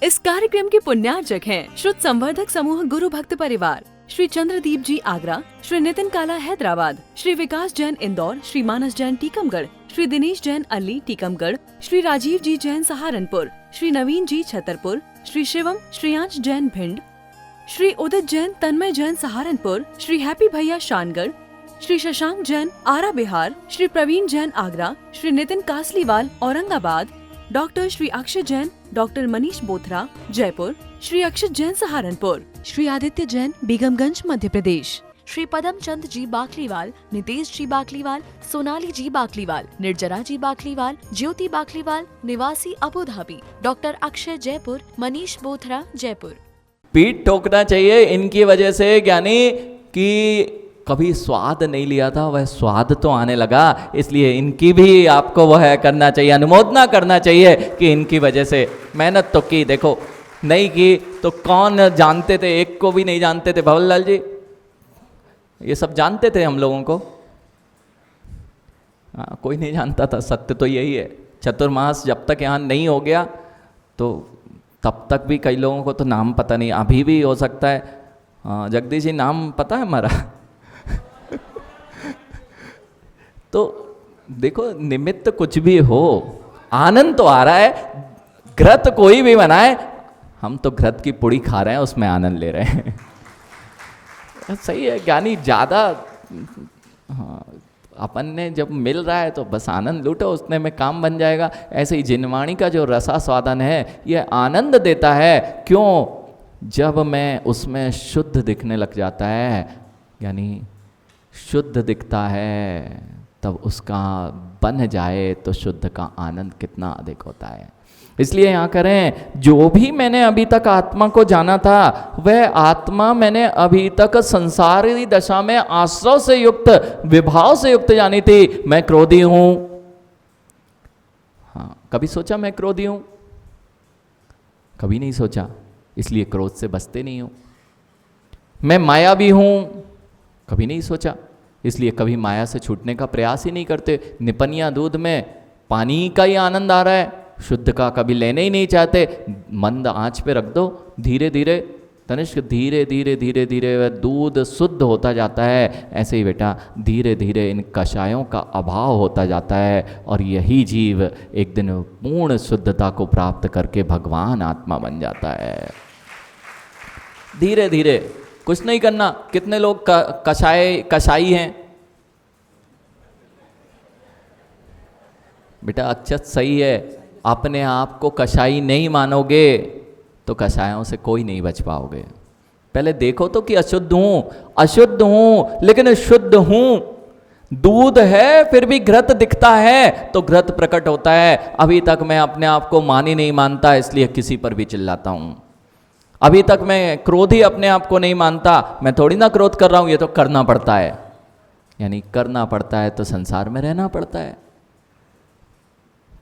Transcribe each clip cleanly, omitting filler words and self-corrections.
इस कार्यक्रम के पुण्यार्चक हैं श्रुत संवर्धक समूह गुरु भक्त परिवार, श्री चंद्रदीप जी आगरा, श्री नितिन काला हैदराबाद, श्री विकास जैन इंदौर, श्री मानस जैन टीकमगढ़, श्री दिनेश जैन अली टीकमगढ़, श्री राजीव जी जैन सहारनपुर, श्री नवीन जी छतरपुर, श्री शिवम श्रेयांश जैन भिंड, श्री उदित जैन तन्मय जैन सहारनपुर, श्री हैप्पी भैया शानगढ़, श्री शशांक जैन आरा बिहार, श्री प्रवीण जैन आगरा, श्री नितिन कासलीवाल औरंगाबाद, डॉक्टर श्री अक्षय जैन, डॉक्टर मनीष बोथरा जयपुर, श्री अक्षत जैन सहारनपुर, श्री आदित्य जैन बेगमगंज मध्य प्रदेश, श्री पदम चंद जी बाकलीवाल, नितेश जी बाकलीवाल, सोनाली जी बाकलीवाल, निर्जरा जी बाकलीवाल, ज्योति बाकलीवाल निवासी Abu Dhabi, doctor Akshay Jaipur, Manish Bothra Jaipur. पीठ ठोकना चाहिए इनकी वजह से, ज्ञानी कि कभी स्वाद नहीं लिया था वह स्वाद तो आने लगा, इसलिए इनकी भी आपको वह करना चाहिए, अनुमोदना करना चाहिए कि इनकी वजह से मेहनत तो की, देखो नहीं की तो कौन जानते थे, एक को भी नहीं जानते थे। भवनलाल जी ये सब जानते थे हम लोगों को? हाँ, कोई नहीं जानता था, सत्य तो यही है। चतुर्मास जब तक यहाँ नहीं हो गया तो तब तक भी कई लोगों को तो नाम पता नहीं, अभी भी हो सकता है। जगदीश जी नाम पता है हमारा? तो देखो निमित्त कुछ भी हो, आनंद तो आ रहा है। घृत कोई भी बनाए, हम तो घृत की पुड़ी खा रहे हैं, उसमें आनंद ले रहे हैं। सही है ज्ञानी, ज़्यादा अपन ने जब मिल रहा है तो बस आनंद लूटो, उसने में काम बन जाएगा। ऐसे ही जिनवाणी का जो रसास्वादन है ये आनंद देता है। क्यों? जब मैं उसमें शुद्ध दिखने लग जाता है, यानी शुद्ध दिखता है, तब उसका बन जाए तो शुद्ध का आनंद कितना अधिक होता है। इसलिए यहाँ करें, जो भी मैंने अभी तक आत्मा को जाना था वह आत्मा मैंने अभी तक संसारी दशा में आश्रव से युक्त, विभाव से युक्त जानी थी। मैं क्रोधी हूं। हाँ, कभी सोचा मैं क्रोधी हूं? कभी नहीं सोचा, इसलिए क्रोध से बचते नहीं हूं। मैं मायावी हूं, कभी नहीं सोचा, इसलिए कभी माया से छूटने का प्रयास ही नहीं करते। निपनिया दूध में पानी का ही आनंद आ रहा है, शुद्ध का कभी लेने ही नहीं चाहते। मंद आंच पे रख दो, धीरे धीरे तनिष्क, धीरे धीरे धीरे धीरे वह दूध शुद्ध होता जाता है। ऐसे ही बेटा धीरे धीरे इन कषायों का अभाव होता जाता है और यही जीव एक दिन पूर्ण शुद्धता को प्राप्त करके भगवान आत्मा बन जाता है। धीरे धीरे, कुछ नहीं करना। कितने लोग कषाई हैं? बेटा अक्षत सही है, अपने आप को कषाई नहीं मानोगे तो कषायों से कोई नहीं बच पाओगे। पहले देखो तो कि अशुद्ध हूं लेकिन शुद्ध हूं। दूध है फिर भी घृत दिखता है तो घृत प्रकट होता है। अभी तक मैं अपने आप को मान ही नहीं मानता, इसलिए किसी पर भी चिल्लाता हूं। अभी तक मैं क्रोधी अपने आप को नहीं मानता, मैं थोड़ी ना क्रोध कर रहा हूं, ये तो करना पड़ता है। यानी करना पड़ता है तो संसार में रहना पड़ता है।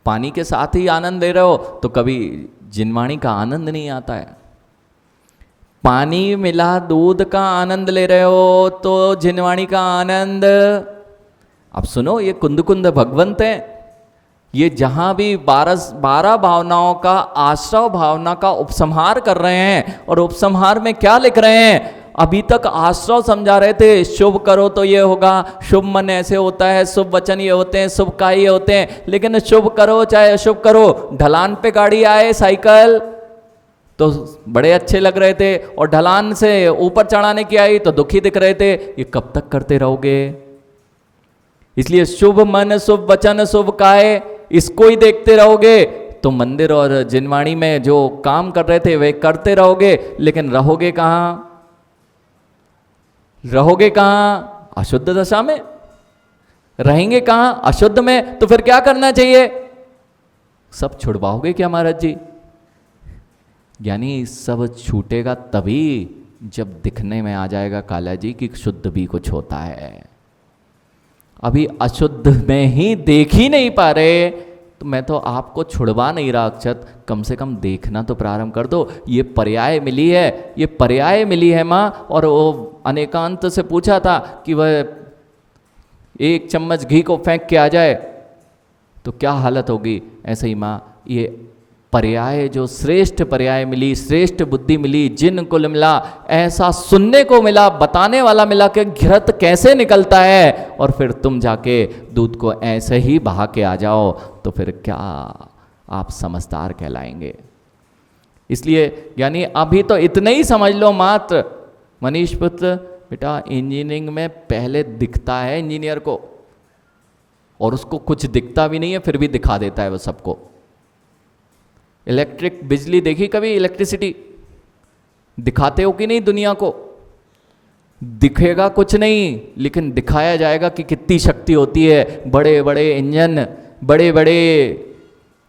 पानी के साथ ही आनंद ले रहे हो तो कभी जिनवाणी का आनंद नहीं आता है। पानी मिला दूध का आनंद ले रहे हो तो जिनवाणी का आनंद। अब सुनो, ये कुंद कुंद भगवंत हैं, ये जहां भी 12 भावनाओं का आश्रव भावना का उपसंहार कर रहे हैं। और उपसंहार में क्या लिख रहे हैं? अभी तक आश्रव समझा रहे थे, शुभ करो तो ये होगा, शुभ मन ऐसे होता है, शुभ वचन ये होते हैं, शुभ काय ये होते हैं। लेकिन शुभ करो चाहे अशुभ करो, ढलान पे गाड़ी आए साइकिल तो बड़े अच्छे लग रहे थे, और ढलान से ऊपर चढ़ाने की आई तो दुखी दिख रहे थे। ये कब तक करते रहोगे? इसलिए शुभ मन, शुभ वचन, शुभ काय, इसको ही देखते रहोगे तो मंदिर और जिनवाणी में जो काम कर रहे थे वे करते रहोगे, लेकिन रहोगे कहाँ? रहोगे कहाँ? अशुद्ध दशा में रहेंगे। कहाँ? अशुद्ध में। तो फिर क्या करना चाहिए? सब छुड़वाओगे क्या महाराज जी? यानी सब छूटेगा तभी जब दिखने में आ जाएगा काला जी कि शुद्ध भी कुछ होता है। अभी अशुद्ध में ही देख ही नहीं पा रहे तो मैं तो आपको छुड़वा नहीं रहा अक्षत, कम से कम देखना तो प्रारंभ कर दो। ये पर्याय मिली है, ये पर्याय मिली है माँ। और वो अनेकांत से पूछा था कि वह 1 चम्मच घी को फेंक के आ जाए तो क्या हालत होगी। ऐसे ही माँ, ये पर्याय, जो श्रेष्ठ पर्याय मिली, श्रेष्ठ बुद्धि मिली, जिन कुल मिला, ऐसा सुनने को मिला, बताने वाला मिला कि घृत कैसे निकलता है, और फिर तुम जाके दूध को ऐसे ही बहा के आ जाओ, तो फिर क्या आप समझदार कहलाएंगे। इसलिए यानी अभी तो इतने ही समझ लो मात्र, मनीष पुत्र बेटा इंजीनियरिंग में पहले दिखता है इंजीनियर को, और उसको कुछ दिखता भी नहीं है फिर भी दिखा देता है वो सबको। इलेक्ट्रिक बिजली देखी कभी, इलेक्ट्रिसिटी दिखाते हो कि नहीं दुनिया को? दिखेगा कुछ नहीं, लेकिन दिखाया जाएगा कि कितनी शक्ति होती है। बड़े बड़े इंजन, बड़े बड़े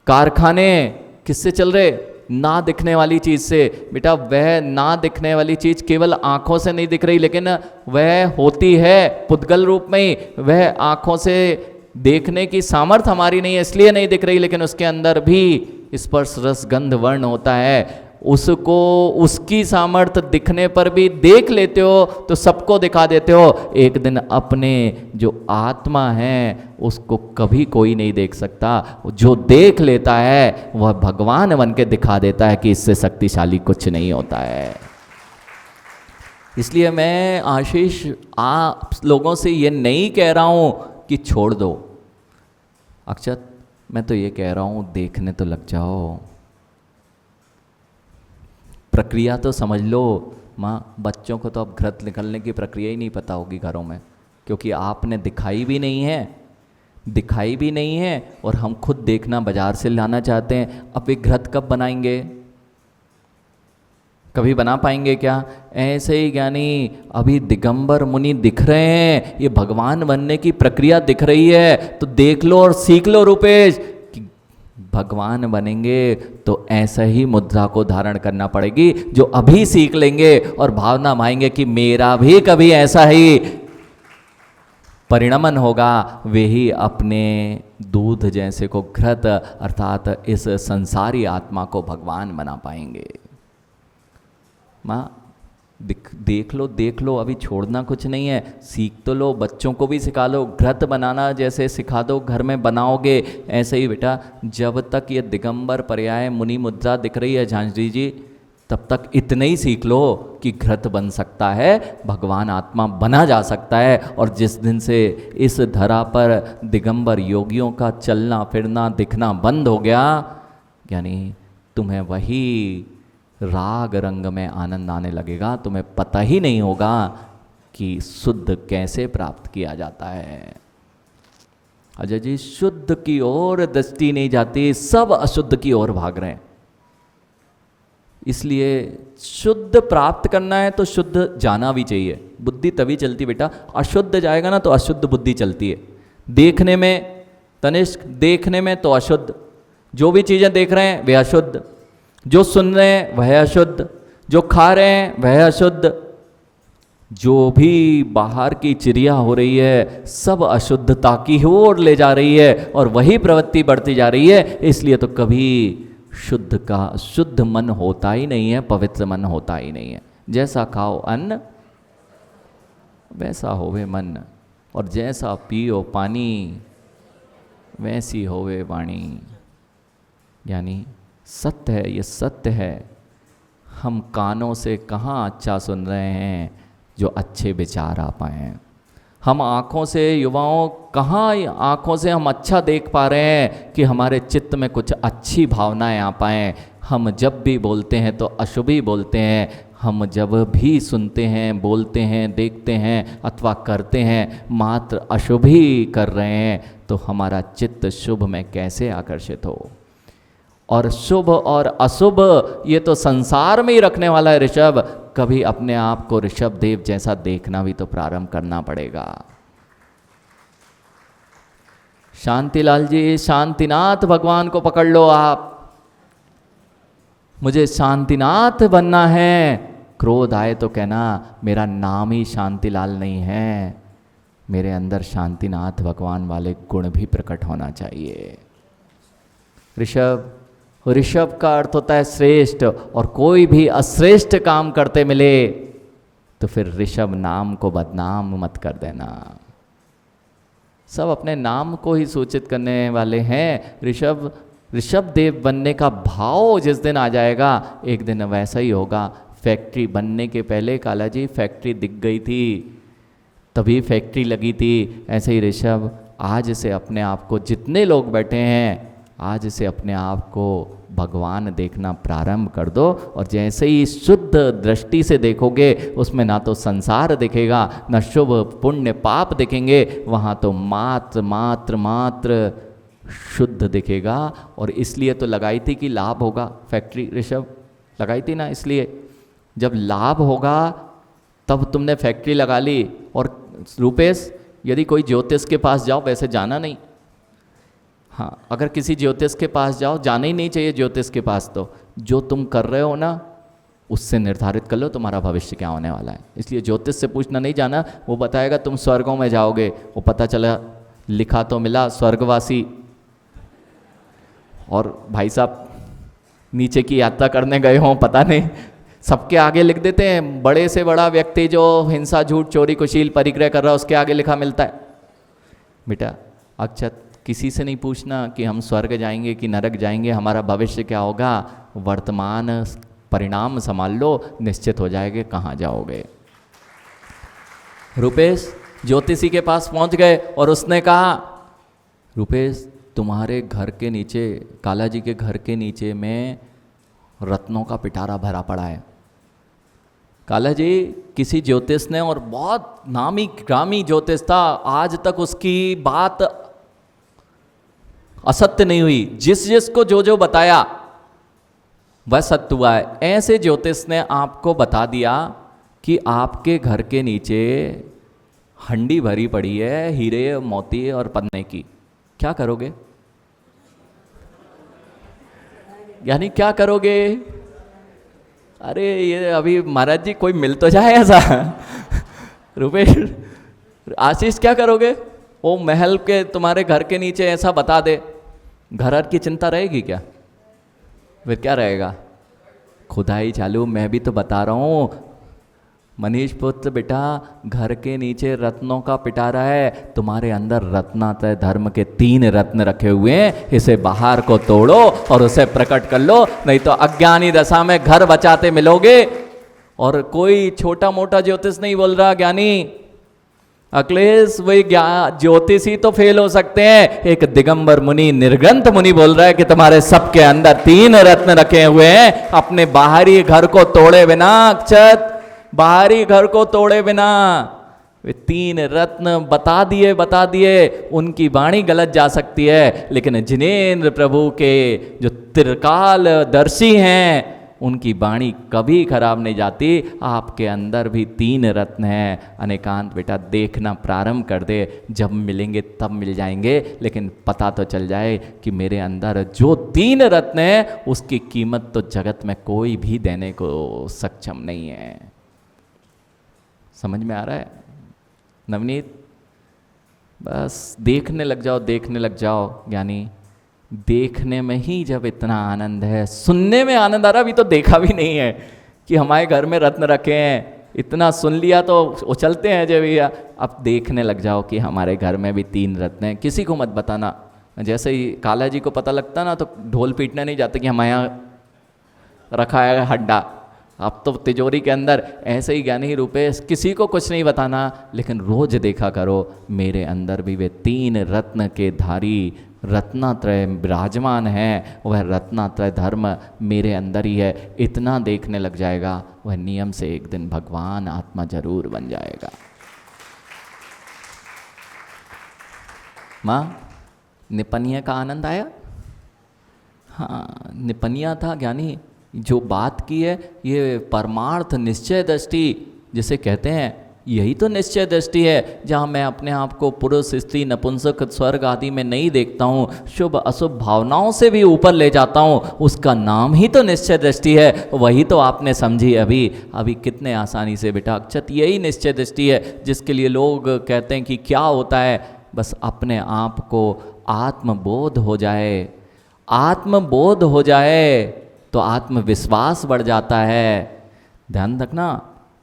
कारखाने किससे चल रहे? ना दिखने वाली चीज से। बेटा वह ना दिखने वाली चीज केवल आंखों से नहीं दिख रही, लेकिन वह होती है पुद्गल रूप में ही। वह आंखों से देखने की सामर्थ्य हमारी नहीं है इसलिए नहीं दिख रही, लेकिन उसके अंदर भी स्पर्श रस गंध वर्ण होता है। उसको उसकी सामर्थ्य दिखने पर भी देख लेते हो तो सबको दिखा देते हो। एक दिन अपने जो आत्मा है उसको कभी कोई नहीं देख सकता। जो देख लेता है वह भगवान बन के दिखा देता है कि इससे शक्तिशाली कुछ नहीं होता है। इसलिए मैं आशीष आप लोगों से ये नहीं कह रहा हूं कि छोड़ दो। अक्षत मैं तो ये कह रहा हूं देखने तो लग जाओ, प्रक्रिया तो समझ लो। माँ बच्चों को तो अब घृत निकलने की प्रक्रिया ही नहीं पता होगी घरों में, क्योंकि आपने दिखाई भी नहीं है और हम खुद देखना बाजार से लाना चाहते हैं। अब वे घृत कब बनाएंगे? कभी बना पाएंगे क्या? ऐसे ही ज्ञानी अभी दिगंबर मुनि दिख रहे हैं, ये भगवान बनने की प्रक्रिया दिख रही है, तो देख लो और सीख लो रूपेश कि भगवान बनेंगे तो ऐसा ही मुद्रा को धारण करना पड़ेगी। जो अभी सीख लेंगे और भावना माएंगे कि मेरा भी कभी ऐसा ही परिणमन होगा, वे ही अपने दूध जैसे को घृत अर्थात इस संसारी आत्मा को भगवान बना पाएंगे। माँ देख लो, अभी छोड़ना कुछ नहीं है, सीख तो लो, बच्चों को भी सिखा लो। घृत बनाना जैसे सिखा दो, घर में बनाओगे, ऐसे ही बेटा जब तक ये दिगंबर पर्याय मुनि मुद्रा दिख रही है झांझरी जी, तब तक इतने ही सीख लो कि घृत बन सकता है, भगवान आत्मा बना जा सकता है। और जिस दिन से इस धरा पर दिगंबर योगियों का चलना फिरना दिखना बंद हो गया, यानी तुम्हें वही राग रंग में आनंद आने लगेगा। तुम्हें पता ही नहीं होगा कि शुद्ध कैसे प्राप्त किया जाता है। अजय जी शुद्ध की ओर दृष्टि नहीं जाती, सब अशुद्ध की ओर भाग रहे हैं। इसलिए शुद्ध प्राप्त करना है तो शुद्ध जाना भी चाहिए। बुद्धि तभी चलती बेटा, अशुद्ध जाएगा ना तो अशुद्ध बुद्धि चलती है। देखने में तनिष्क, देखने में तो अशुद्ध, जो भी चीज़ें देख रहे हैं वे अशुद्ध, जो सुन रहे हैं वह अशुद्ध, जो खा रहे हैं वह अशुद्ध, जो भी बाहर की चिड़िया हो रही है सब अशुद्धता की ओर ले जा रही है और वही प्रवृत्ति बढ़ती जा रही है। इसलिए तो कभी शुद्ध मन होता ही नहीं है, पवित्र मन होता ही नहीं है। जैसा खाओ अन्न वैसा होवे मन, और जैसा पियो पानी वैसी होवे वाणी। यानी सत्य है, ये सत्य है। हम कानों से कहाँ अच्छा सुन रहे हैं जो अच्छे विचार आ पाएँ। हम आँखों से, युवाओं कहाँ आँखों से हम अच्छा देख पा रहे हैं कि हमारे चित्त में कुछ अच्छी भावनाएं आ पाएँ। हम जब भी बोलते हैं तो अशुभ ही बोलते हैं। हम जब भी सुनते हैं, बोलते हैं, देखते हैं अथवा करते हैं मात्र अशुभ ही कर रहे हैं, तो हमारा चित्त शुभ में कैसे आकर्षित हो। और शुभ और अशुभ ये तो संसार में ही रखने वाला है ऋषभ। कभी अपने आप को ऋषभ देव जैसा देखना भी तो प्रारंभ करना पड़ेगा। शांतिलाल जी, शांतिनाथ भगवान को पकड़ लो आप। मुझे शांतिनाथ बनना है। क्रोध आए तो कहना मेरा नाम ही शांतिलाल नहीं है, मेरे अंदर शांतिनाथ भगवान वाले गुण भी प्रकट होना चाहिए। ऋषभ, ऋषभ का अर्थ होता है श्रेष्ठ, और कोई भी अश्रेष्ठ काम करते मिले तो फिर ऋषभ नाम को बदनाम मत कर देना। सब अपने नाम को ही सूचित करने वाले हैं। ऋषभ ऋषभ देव बनने का भाव जिस दिन आ जाएगा, एक दिन वैसा ही होगा। फैक्ट्री बनने के पहले काला जी फैक्ट्री दिख गई थी, तभी फैक्ट्री लगी थी। ऐसे ही ऋषभ आज से अपने आप को, जितने लोग बैठे हैं, आज से अपने आप को भगवान देखना प्रारंभ कर दो। और जैसे ही शुद्ध दृष्टि से देखोगे, उसमें ना तो संसार दिखेगा, न शुभ पुण्य पाप दिखेंगे, वहाँ तो मात्र मात्र मात्र शुद्ध दिखेगा। और इसलिए तो लगाई थी कि लाभ होगा फैक्ट्री, ऋषभ लगाई थी ना, इसलिए जब लाभ होगा तब तुमने फैक्ट्री लगा ली। और रूपेश, यदि कोई ज्योतिष के पास जाओ, वैसे जाना नहीं, हाँ, अगर किसी ज्योतिष के पास जाओ, जाना ही नहीं चाहिए ज्योतिष के पास। तो जो तुम कर रहे हो ना, उससे निर्धारित कर लो तुम्हारा भविष्य क्या होने वाला है। इसलिए ज्योतिष से पूछना नहीं जाना, वो बताएगा तुम स्वर्गों में जाओगे। वो पता चला, लिखा तो मिला स्वर्गवासी, और भाई साहब नीचे की यात्रा करने गए हों, पता नहीं, सबके आगे लिख देते हैं। बड़े से बड़ा व्यक्ति जो हिंसा, झूठ, चोरी, कुशील परिग्रह कर रहा है, उसके आगे लिखा मिलता है। बेटा अक्षत, किसी से नहीं पूछना कि हम स्वर्ग जाएंगे कि नरक जाएंगे, हमारा भविष्य क्या होगा। वर्तमान परिणाम संभाल लो, निश्चित हो जाएंगे कहाँ जाओगे। रुपेश ज्योतिषी के पास पहुंच गए और उसने कहा, रुपेश तुम्हारे घर के नीचे, काला जी के घर के नीचे में रत्नों का पिटारा भरा पड़ा है। काला जी किसी ज्योतिष ने, और बहुत नामी ग्रामी ज्योतिष था, आज तक उसकी बात असत्य नहीं हुई। जिस जिसको जो जो बताया वह सत्य हुआ है। ऐसे ज्योतिष ने आपको बता दिया कि आपके घर के नीचे हंडी भरी पड़ी है हीरे, मोती और पन्ने की, क्या करोगे? यानी क्या करोगे? अरे ये अभी महाराज जी कोई मिल तो जाए ऐसा। रुपेश, आशीष क्या करोगे? वो महल के तुम्हारे घर के नीचे ऐसा बता दे, घर की चिंता रहेगी क्या? फिर क्या रहेगा? खुदाई चालू। मैं भी तो बता रहा हूँ मनीष पुत्र, बेटा घर के नीचे रत्नों का पिटारा है, तुम्हारे अंदर रत्नात्रय धर्म के 3 रत्न रखे हुए हैं, इसे बाहर को तोड़ो और उसे प्रकट कर लो, नहीं तो अज्ञानी दशा में घर बचाते मिलोगे। और कोई छोटा मोटा ज्योतिष नहीं बोल रहा ज्ञानी अखिलेश, वही ज्योतिषी तो फेल हो सकते हैं, एक दिगंबर मुनि, निर्ग्रंथ मुनि बोल रहा है कि तुम्हारे सबके अंदर 3 रत्न रखे हुए हैं। अपने बाहरी घर को तोड़े बिना, अक्षत बाहरी घर को तोड़े बिना, वे 3 रत्न बता दिए। उनकी वाणी गलत जा सकती है, लेकिन जिनेंद्र प्रभु के जो त्रिकाल दर्शी हैं, उनकी वाणी कभी खराब नहीं जाती। आपके अंदर भी 3 रत्न हैं। अनेकांत बेटा देखना प्रारंभ कर दे, जब मिलेंगे तब मिल जाएंगे, लेकिन पता तो चल जाए कि मेरे अंदर जो 3 रत्न है, उसकी कीमत तो जगत में कोई भी देने को सक्षम नहीं है। समझ में आ रहा है नवनीत? बस देखने लग जाओ ज्ञानी। देखने में ही जब इतना आनंद है, सुनने में आनंद आ रहा, अभी तो देखा भी नहीं है कि हमारे घर में रत्न रखे हैं। इतना सुन लिया तो उछलते हैं जब भैया। अब देखने लग जाओ कि हमारे घर में भी 3 रत्न हैं। किसी को मत बताना। जैसे ही काला जी को पता लगता ना, तो ढोल पीटने नहीं जाते कि हमारे यहाँ रखा है हड्डा। अब तो तिजोरी के अंदर। ऐसे ही ज्ञानी रूपेश, किसी को कुछ नहीं बताना, लेकिन रोज देखा करो मेरे अंदर भी वे 3 रत्न के धारी रत्नात्रय विराजमान है। वह रत्नात्रय धर्म मेरे अंदर ही है। इतना देखने लग जाएगा, वह नियम से एक दिन भगवान आत्मा जरूर बन जाएगा। माँ, निपनिया का आनंद आया? हाँ, निपनिया था ज्ञानी। जो बात की है, ये परमार्थ निश्चय दृष्टि जिसे कहते हैं, यही तो निश्चय दृष्टि है, जहाँ मैं अपने आप को पुरुष, स्त्री, नपुंसक, स्वर्ग आदि में नहीं देखता हूँ, शुभ अशुभ भावनाओं से भी ऊपर ले जाता हूँ। उसका नाम ही तो निश्चय दृष्टि है। वही तो आपने समझी अभी कितने आसानी से बेटा। अक्षत यही निश्चय दृष्टि है, जिसके लिए लोग कहते हैं कि क्या होता है, बस अपने आप को आत्मबोध हो जाए। आत्मबोध हो जाए तो आत्मविश्वास बढ़ जाता है। ध्यान रखना,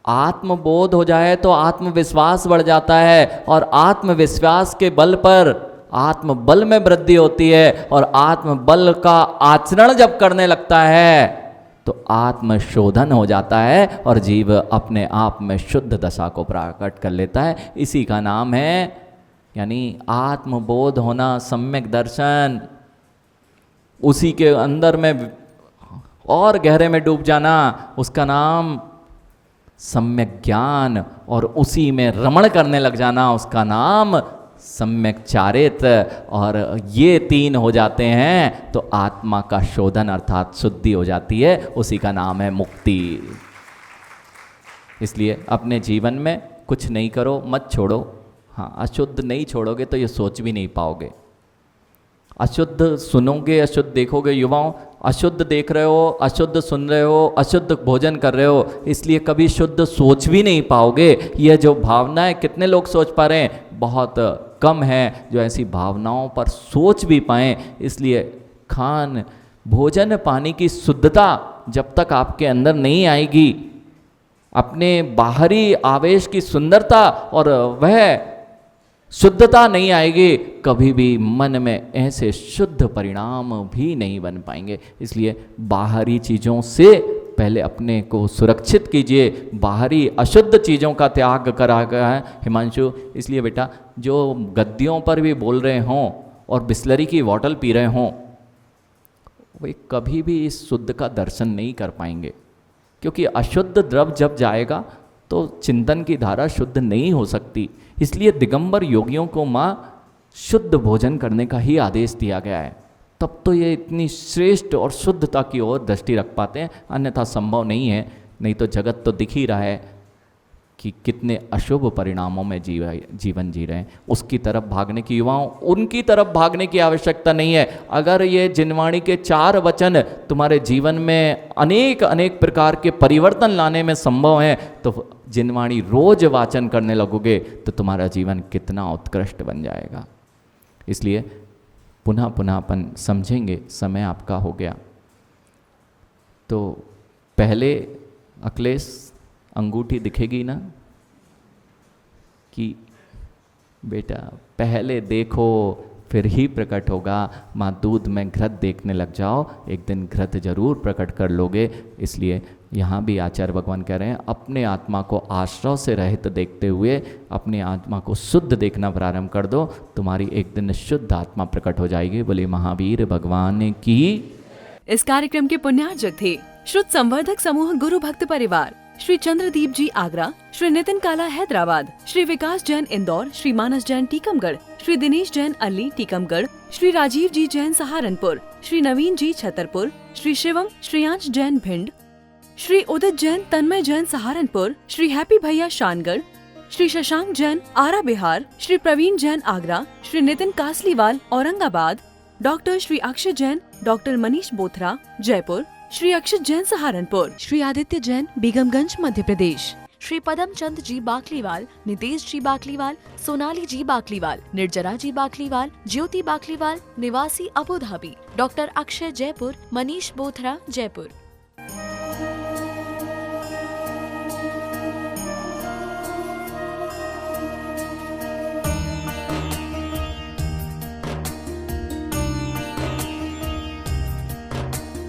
आत्मबोध हो जाए तो आत्मविश्वास बढ़ जाता है, और आत्मविश्वास के बल पर आत्मबल में वृद्धि होती है, और आत्मबल का आचरण जब करने लगता है तो आत्मशोधन हो जाता है और जीव अपने आप में शुद्ध दशा को प्रकट कर लेता है। इसी का नाम है यानी आत्मबोध होना, सम्यक दर्शन, उसी के अंदर में और गहरे में डूब जाना, उसका नाम सम्यक ज्ञान, और उसी में रमण करने लग जाना, उसका नाम सम्यक चारित। और ये तीन हो जाते हैं तो आत्मा का शोधन अर्थात शुद्धि हो जाती है, उसी का नाम है मुक्ति। इसलिए अपने जीवन में कुछ नहीं करो, मत छोड़ो। हाँ, अशुद्ध नहीं छोड़ोगे तो ये सोच भी नहीं पाओगे। अशुद्ध सुनोगे, अशुद्ध देखोगे। युवाओं, अशुद्ध देख रहे हो, अशुद्ध सुन रहे हो, अशुद्ध भोजन कर रहे हो, इसलिए कभी शुद्ध सोच भी नहीं पाओगे। यह जो भावना है, कितने लोग सोच पा रहे हैं? बहुत कम है जो ऐसी भावनाओं पर सोच भी पाएं। इसलिए खान भोजन पानी की शुद्धता जब तक आपके अंदर नहीं आएगी, अपने बाहरी आवेश की सुंदरता और वह शुद्धता नहीं आएगी, कभी भी मन में ऐसे शुद्ध परिणाम भी नहीं बन पाएंगे। इसलिए बाहरी चीज़ों से पहले अपने को सुरक्षित कीजिए, बाहरी अशुद्ध चीज़ों का त्याग करा गया है हिमांशु। इसलिए बेटा, जो गद्दियों पर भी बोल रहे हों और बिस्लरी की बॉटल पी रहे हों, वे कभी भी इस शुद्ध का दर्शन नहीं कर पाएंगे, क्योंकि अशुद्ध द्रव जब जाएगा तो चिंतन की धारा शुद्ध नहीं हो सकती। इसलिए दिगंबर योगियों को माँ शुद्ध भोजन करने का ही आदेश दिया गया है, तब तो ये इतनी श्रेष्ठ और शुद्धता की ओर दृष्टि रख पाते हैं, अन्यथा संभव नहीं है। नहीं तो जगत तो दिख ही रहा है कि कितने अशुभ परिणामों में जीवन जी रहे हैं। उसकी तरफ भागने की, युवाओं, उनकी तरफ भागने की आवश्यकता नहीं है। अगर ये जिनवाणी के 4 वचन तुम्हारे जीवन में अनेक अनेक प्रकार के परिवर्तन लाने में संभव है, तो जिनवाणी रोज वाचन करने लगोगे तो तुम्हारा जीवन कितना उत्कृष्ट बन जाएगा। इसलिए पुनः पुनः अपन समझेंगे, समय आपका हो गया। तो पहले अखिलेश अंगूठी दिखेगी ना कि बेटा पहले देखो फिर ही प्रकट होगा। माँ दूध में घृत देखने लग जाओ, एक दिन घृत जरूर प्रकट कर लोगे। इसलिए यहाँ भी आचार्य भगवान कह रहे हैं, अपने आत्मा को आश्रव से रहित देखते हुए अपनी आत्मा को शुद्ध देखना प्रारंभ कर दो, तुम्हारी एक दिन शुद्ध आत्मा प्रकट हो जाएगी। बोले महावीर भगवान की। इस कार्यक्रम के पुण्यार्जक थे शुद्ध संवर्धक समूह गुरु भक्त परिवार, श्री चंद्रदीप जी आगरा, श्री नितिन काला हैदराबाद, श्री विकास जैन इंदौर, श्री मानस जैन टीकमगढ़, श्री दिनेश जैन अल्ली टीकमगढ़, श्री राजीव जी जैन सहारनपुर, श्री नवीन जी छतरपुर, श्री शिवम श्रेयांश जैन भिंड, श्री उदित जैन तन्मय जैन सहारनपुर, श्री हैप्पी भैया शानगढ़, श्री शशांक जैन आरा बिहार, श्री प्रवीण जैन आगरा, श्री नितिन कासलीवाल औरंगाबाद, डॉक्टर श्री अक्षय जैन, डॉक्टर मनीष बोथरा जयपुर, श्री अक्षत जैन सहारनपुर, श्री आदित्य जैन बेगमगंज मध्य प्रदेश, श्री पदम चंद जी बाकलीवाल, नितेश जी बाकलीवाल, सोनाली जी बाकलीवाल, निर्जरा जी बाकलीवाल, ज्योति बाकलीवाल निवासी Abu Dhabi, doctor Akshay Jaipur, Manish Bothra Jaipur.